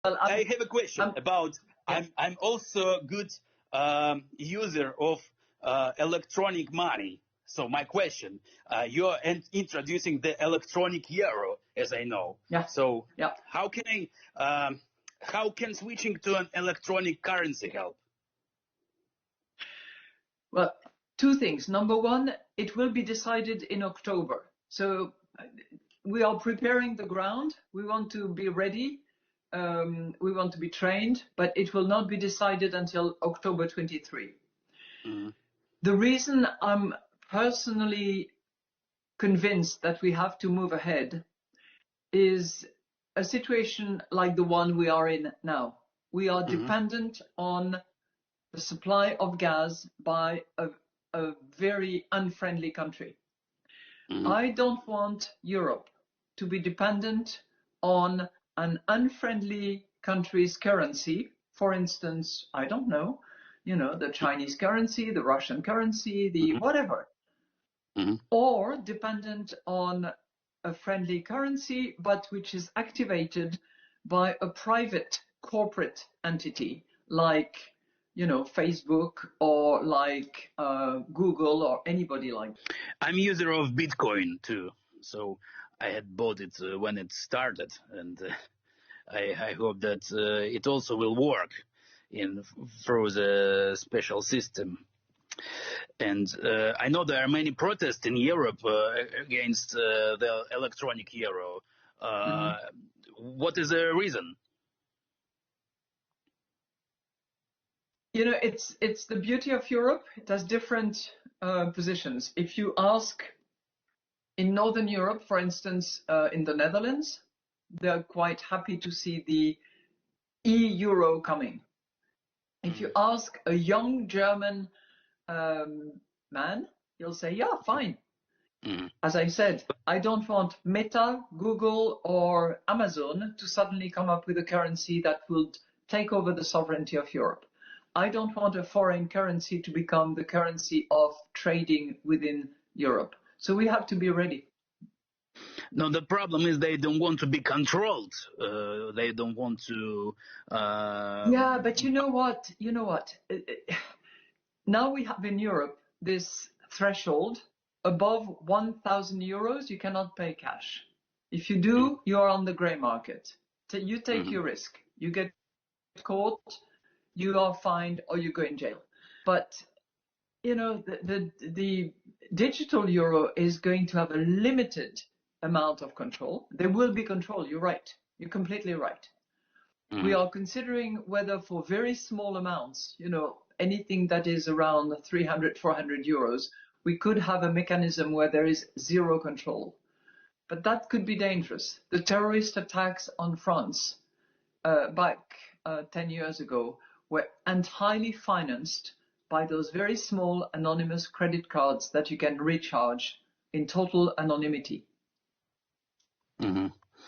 Well, I have a question about. Yeah. I'm also a good user of electronic money. So my question: you're introducing the electronic euro, as I know. Yeah. So Yeah. how can switching to an electronic currency help? Well, two things. Number one, it will be decided in October. So we are preparing the ground. We want to be ready. We want to be trained, but it will not be decided until October 23. Mm. The reason I'm personally convinced that we have to move ahead is a situation like the one we are in now. We are dependent on the supply of gas by a very unfriendly country. I don't want Europe to be dependent on an unfriendly country's currency. For instance, I don't know, the Chinese currency, the Russian currency, the whatever. Or dependent on a friendly currency, but which is activated by a private corporate entity like, Facebook or like Google or anybody like that. I'm user of Bitcoin too, so I had bought it when it started, and I hope that it also will work through the special system. And I know there are many protests in Europe against the electronic euro. What is the reason? It's the beauty of Europe. It has different positions. If you ask in Northern Europe, for instance, in the Netherlands, they're quite happy to see the euro coming. If you ask a young German man, he'll say, yeah, fine. As I said, I don't want Meta, Google, or Amazon to suddenly come up with a currency that would take over the sovereignty of Europe. I don't want a foreign currency to become the currency of trading within Europe. So we have to be ready. No, the problem is they don't want to be controlled. They don't want to. Yeah, but you know what? Now we have in Europe this threshold. Above 1,000 euros, you cannot pay cash. If you do, you are on the grey market. So you take your risk. You get caught, you are fined, or you go in jail. But the digital euro is going to have a limited amount of control. There will be control. You're right. You're completely right. We are considering whether for very small amounts, anything that is around 300, 400 euros, we could have a mechanism where there is zero control. But that could be dangerous. The terrorist attacks on France back 10 years ago were entirely financed by those very small anonymous credit cards that you can recharge in total anonymity.